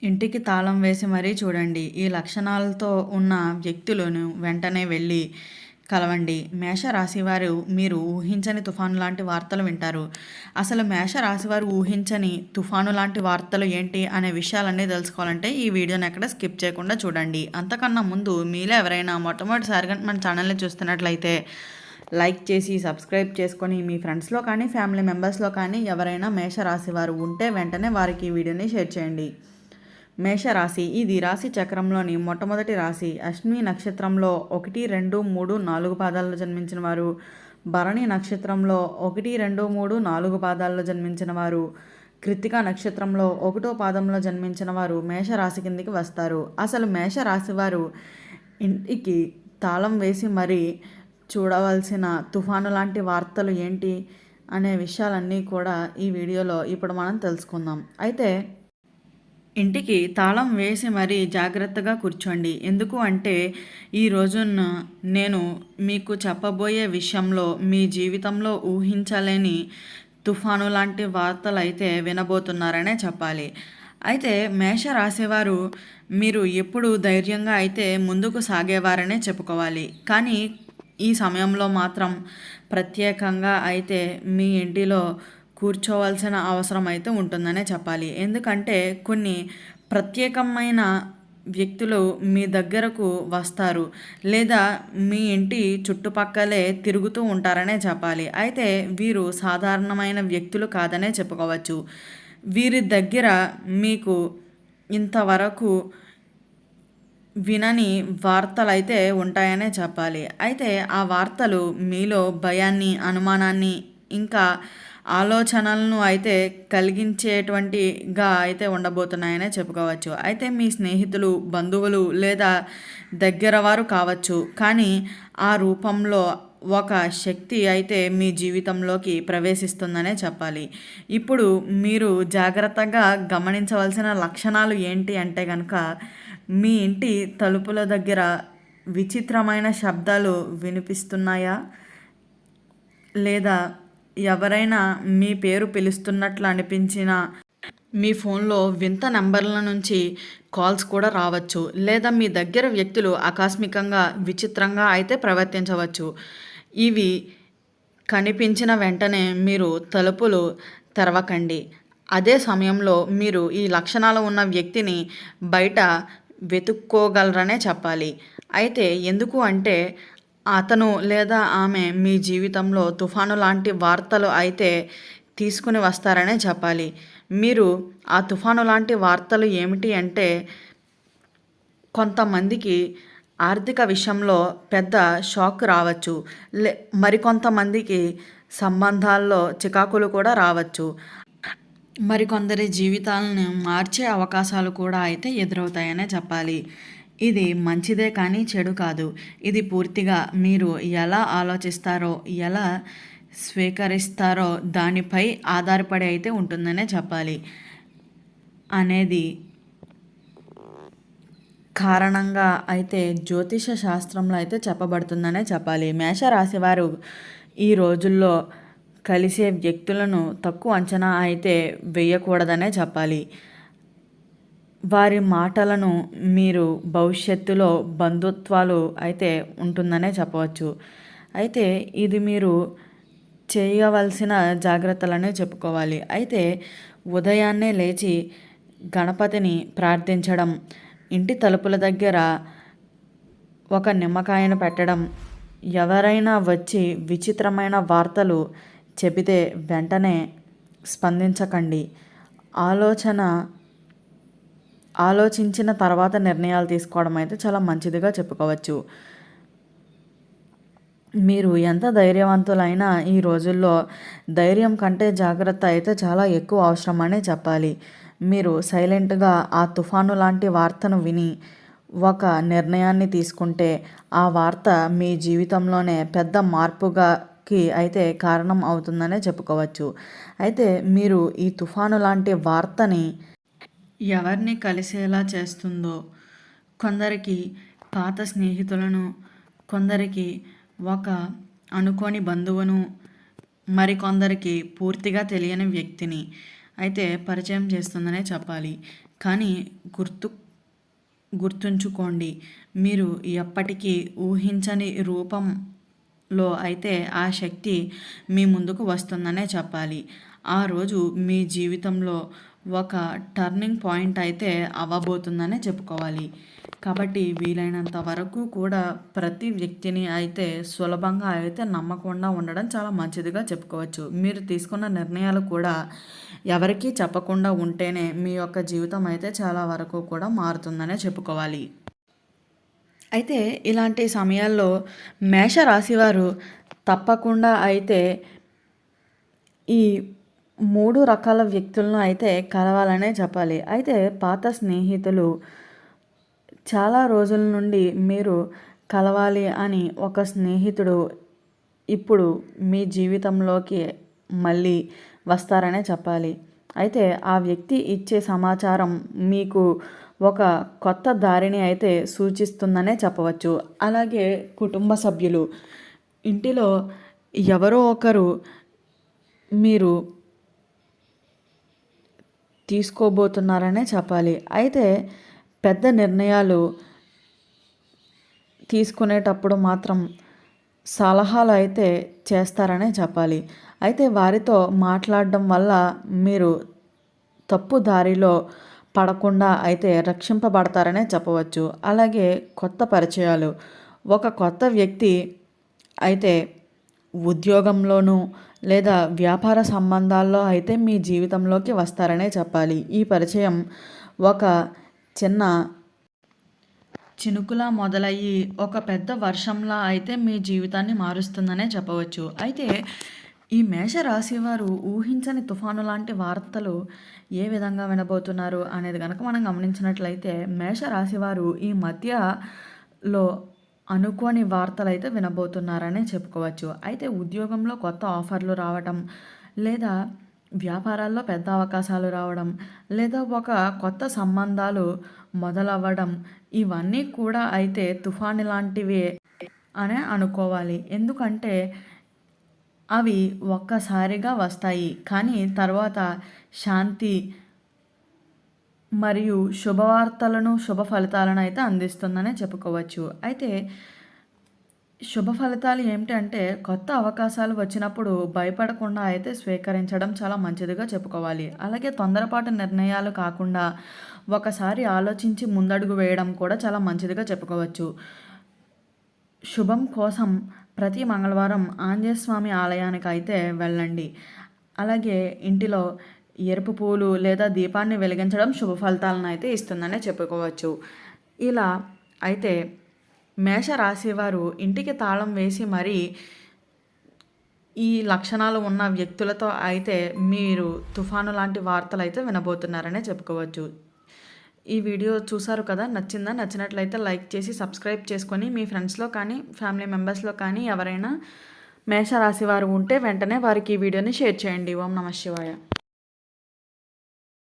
ఇంటికి తాళం వేసి మరీ చూడండి. ఈ లక్షణాలతో ఉన్న వ్యక్తులను వెంటనే వెళ్ళి కలవండి. మేషరాశివారు మీరు ఊహించని తుఫాను లాంటి వార్తలు వింటారు. అసలు మేషరాశివారు ఊహించని తుఫాను లాంటి వార్తలు ఏంటి అనే విషయాలన్నీ తెలుసుకోవాలంటే ఈ వీడియోని ఎక్కడ స్కిప్ చేయకుండా చూడండి. అంతకన్నా ముందు మీలో ఎవరైనా మొట్టమొదటిసారిగా మన ఛానల్ని చూస్తున్నట్లయితే లైక్ చేసి సబ్స్క్రైబ్ చేసుకొని మీ ఫ్రెండ్స్లో కానీ ఫ్యామిలీ మెంబర్స్లో కానీ ఎవరైనా మేషరాశివారు ఉంటే వెంటనే వారికి ఈ వీడియోని షేర్ చేయండి. మేషరాశి ఇది రాశి చక్రంలోని మొట్టమొదటి రాశి. అశ్విని నక్షత్రంలో 1, 2, 3, 4 పాదాల్లో జన్మించిన వారు, భరణి నక్షత్రంలో 1, 2, 3, 4 పాదాల్లో జన్మించిన వారు, కృత్తిక నక్షత్రంలో 1వ పాదంలో జన్మించిన వారు మేషరాశి కిందికి వస్తారు. అసలు మేషరాశి వారు ఇంటికి తాళం వేసి మరీ చూడవలసిన తుఫాను లాంటి వార్తలు ఏంటి అనే విషయాలన్నీ కూడా ఈ వీడియోలో ఇప్పుడు మనం తెలుసుకుందాం. అయితే ఇంటికి తాళం వేసి మరీ జాగ్రత్తగా కూర్చోండి. ఎందుకు అంటే ఈ రోజున నేను మీకు చెప్పబోయే విషయంలో మీ జీవితంలో ఊహించలేని తుఫాను లాంటి వార్తలు అయితే వినబోతున్నారనే చెప్పాలి. అయితే మేషరాశివారు మీరు ఎప్పుడు ధైర్యంగా అయితే ముందుకు సాగేవారనే చెప్పుకోవాలి. కానీ ఈ సమయంలో మాత్రం ప్రత్యేకంగా అయితే మీ ఇంటిలో కూర్చోవలసిన అవసరం అయితే ఉంటుందనే చెప్పాలి. ఎందుకంటే కొన్ని ప్రత్యేకమైన వ్యక్తులు మీ దగ్గరకు వస్తారు, లేదా మీ ఇంటి చుట్టుపక్కలే తిరుగుతూ ఉంటారనే చెప్పాలి. అయితే వీరు సాధారణమైన వ్యక్తులు కాదనే చెప్పుకోవచ్చు. వీరి దగ్గర మీకు ఇంతవరకు వినని వార్తలు అయితే ఉంటాయనే చెప్పాలి. అయితే ఆ వార్తలు మీలో భయాన్ని, అనుమానాన్ని, ఇంకా ఆలోచనలను అయితే కలిగించేటువంటిగా అయితే ఉండబోతున్నాయనే చెప్పుకోవచ్చు. అయితే మీ స్నేహితులు, బంధువులు లేదా దగ్గర వారు కావచ్చు, కానీ ఆ రూపంలో ఒక శక్తి అయితే మీ జీవితంలోకి ప్రవేశిస్తుందనే చెప్పాలి. ఇప్పుడు మీరు జాగ్రత్తగా గమనించవలసిన లక్షణాలు ఏంటి అంటే కనుక, మీ ఇంటి తలుపుల దగ్గర విచిత్రమైన శబ్దాలు వినిపిస్తున్నాయా, లేదా ఎవరైనా మీ పేరు పిలుస్తున్నట్లు అనిపించిన మీ ఫోన్లో వింత నెంబర్ల నుంచి కాల్స్ కూడా రావచ్చు, లేదా మీ దగ్గర వ్యక్తులు ఆకస్మికంగా విచిత్రంగా అయితే ప్రవర్తించవచ్చు. ఇవి కనిపించిన వెంటనే మీరు తలుపులు తెరవకండి. అదే సమయంలో మీరు ఈ లక్షణాలు ఉన్న వ్యక్తిని బయట వెతుక్కోగలరనే చెప్పాలి. అయితే ఎందుకు అంటే అతను లేదా ఆమె మీ జీవితంలో తుఫాను లాంటి వార్తలు అయితే తీసుకుని వస్తారనే చెప్పాలి. మీరు ఆ తుఫాను లాంటి వార్తలు ఏమిటి అంటే, కొంతమందికి ఆర్థిక విషయంలో పెద్ద షాక్ రావచ్చు, మరికొంతమందికి సంబంధాల్లో చికాకులు కూడా రావచ్చు, మరికొందరి జీవితాలను మార్చే అవకాశాలు కూడా అయితే ఎదురవుతాయనే చెప్పాలి. ఇది మంచిదే కానీ చెడు కాదు. ఇది పూర్తిగా మీరు ఎలా ఆలోచిస్తారో, ఎలా స్వీకరిస్తారో దానిపై ఆధారపడి అయితే ఉంటుందనే చెప్పాలి. అనేది కారణంగా అయితే జ్యోతిష శాస్త్రంలో అయితే చెప్పబడుతుందనే చెప్పాలి. మేషరాశి వారు ఈ రోజుల్లో కలిసే వ్యక్తులను తక్కువ అంచనా అయితే వేయకూడదనే చెప్పాలి. వారి మాటలను మీరు భవిష్యత్తులో బంధుత్వాలు అయితే ఉంటుందనే చెప్పవచ్చు. అయితే ఇది మీరు చేయవలసిన జాగ్రత్తలనే చెప్పుకోవాలి. అయితే ఉదయాన్నే లేచి గణపతిని ప్రార్థించడం, ఇంటి తలుపుల దగ్గర ఒక నిమ్మకాయను పెట్టడం, ఎవరైనా వచ్చి విచిత్రమైన వార్తలు చెబితే వెంటనే స్పందించకండి. ఆలోచించిన తర్వాత నిర్ణయాలు తీసుకోవడం అయితే చాలా మంచిదిగా చెప్పుకోవచ్చు. మీరు ఎంత ధైర్యవంతులైనా ఈ రోజుల్లో ధైర్యం కంటే జాగ్రత్త అయితే చాలా ఎక్కువ అవసరం అనే చెప్పాలి. మీరు సైలెంట్గా ఆ తుఫాను లాంటి వార్తను విని ఒక నిర్ణయాన్ని తీసుకుంటే ఆ వార్త మీ జీవితంలోనే పెద్ద మార్పుకి అయితే కారణం అవుతుందనే చెప్పుకోవచ్చు. అయితే మీరు ఈ తుఫాను లాంటి వార్తని ఎవరిని కలిసేలా చేస్తుందో, కొందరికి పాత స్నేహితులను, కొందరికి ఒక అనుకోని బంధువును, మరికొందరికి పూర్తిగా తెలియని వ్యక్తిని అయితే పరిచయం చేస్తుందనే చెప్పాలి. కానీ గుర్తుంచుకోండి, మీరు ఎప్పటికీ ఊహించని రూపంలో అయితే ఆ శక్తి మీ ముందుకు వస్తుందనే చెప్పాలి. ఆ రోజు మీ జీవితంలో ఒక టర్నింగ్ పాయింట్ అయితే అవ్వబోతుందనే చెప్పుకోవాలి. కాబట్టి వీలైనంత వరకు కూడా ప్రతి వ్యక్తిని అయితే సులభంగా అయితే నమ్మకుండా ఉండడం చాలా మంచిదిగా చెప్పుకోవచ్చు. మీరు తీసుకున్న నిర్ణయాలు కూడా ఎవరికీ చెప్పకుండా ఉంటేనే మీ యొక్క జీవితం అయితే చాలా వరకు కూడా మారుతుందనే చెప్పుకోవాలి. అయితే ఇలాంటి సమయాల్లో మేషరాశివారు తప్పకుండా అయితే ఈ 3 రకాల వ్యక్తులను అయితే కలవాలనే చెప్పాలి. అయితే పాత స్నేహితులు చాలా రోజుల నుండి మీరు కలవాలి అని ఒక స్నేహితుడు ఇప్పుడు మీ జీవితంలోకి మళ్ళీ వస్తారనే చెప్పాలి. అయితే ఆ వ్యక్తి ఇచ్చే సమాచారం మీకు ఒక కొత్త దారిని అయితే సూచిస్తుందనే చెప్పవచ్చు. అలాగే కుటుంబ సభ్యులు, ఇంటిలో ఎవరో ఒకరు మీరు తీసుకోబోతున్నారనే చెప్పాలి. అయితే పెద్ద నిర్ణయాలు తీసుకునేటప్పుడు మాత్రం సలహాలు అయితే చేస్తారనే చెప్పాలి. అయితే వారితో మాట్లాడడం వల్ల మీరు తప్పు దారిలో పడకుండా అయితే రక్షింపబడతారనే చెప్పవచ్చు. అలాగే కొత్త పరిచయాలు, ఒక కొత్త వ్యక్తి అయితే ఉద్యోగంలోనూ లేదా వ్యాపార సంబంధాల్లో అయితే మీ జీవితంలోకి వస్తారనే చెప్పాలి. ఈ పరిచయం ఒక చిన్న చినుకులా మొదలయ్యి ఒక పెద్ద వర్షంలా అయితే మీ జీవితాన్ని మారుస్తుందనే చెప్పవచ్చు. అయితే ఈ మేషరాశి వారు ఊహించని తుఫాను లాంటి వార్తలు ఏ విధంగా వినబోతున్నారు అనేది కనుక మనం గమనించినట్లయితే, మేషరాశి వారు ఈ మధ్యలో అనుకోని వార్తలు అయితే వినబోతున్నారనే చెప్పుకోవచ్చు. అయితే ఉద్యోగంలో కొత్త ఆఫర్లు రావటం, లేదా వ్యాపారాల్లో పెద్ద అవకాశాలు రావడం, లేదా ఒక కొత్త సంబంధాలు మొదలవ్వడం, ఇవన్నీ కూడా అయితే తుఫాను లాంటివే అనే అనుకోవాలి. ఎందుకంటే అవి ఒక్కసారిగా వస్తాయి, కానీ తర్వాత శాంతి మరియు శుభవార్తలను, శుభ ఫలితాలను అయితే అందిస్తుందనే చెప్పుకోవచ్చు. అయితే శుభ ఫలితాలు ఏమిటంటే, కొత్త అవకాశాలు వచ్చినప్పుడు భయపడకుండా అయితే స్వీకరించడం చాలా మంచిదిగా చెప్పుకోవాలి. అలాగే తొందరపాటు నిర్ణయాలు కాకుండా ఒకసారి ఆలోచించి ముందడుగు వేయడం కూడా చాలా మంచిదిగా చెప్పుకోవచ్చు. శుభం కోసం ప్రతి మంగళవారం ఆంజనేయ స్వామి ఆలయానికి అయితే వెళ్ళండి. అలాగే ఇంటిలో ఎరుపు పూలు లేదా దీపాన్ని వెలిగించడం శుభ ఫలితాలను అయితే ఇస్తుందనే చెప్పుకోవచ్చు. ఇలా అయితే మేషరాశి వారు ఇంటికి తాళం వేసి మరీ ఈ లక్షణాలు ఉన్న వ్యక్తులతో అయితే మీరు తుఫాను లాంటి వార్తలు అయితే వినబోతున్నారనే చెప్పుకోవచ్చు. ఈ వీడియో చూసారు కదా, నచ్చిందా? నచ్చినట్లయితే లైక్ చేసి సబ్స్క్రైబ్ చేసుకొని మీ ఫ్రెండ్స్లో కానీ ఫ్యామిలీ మెంబర్స్లో కానీ ఎవరైనా మేషరాశి వారు ఉంటే వెంటనే వారికి ఈ వీడియోని షేర్ చేయండి. ఓం నమః శివాయ.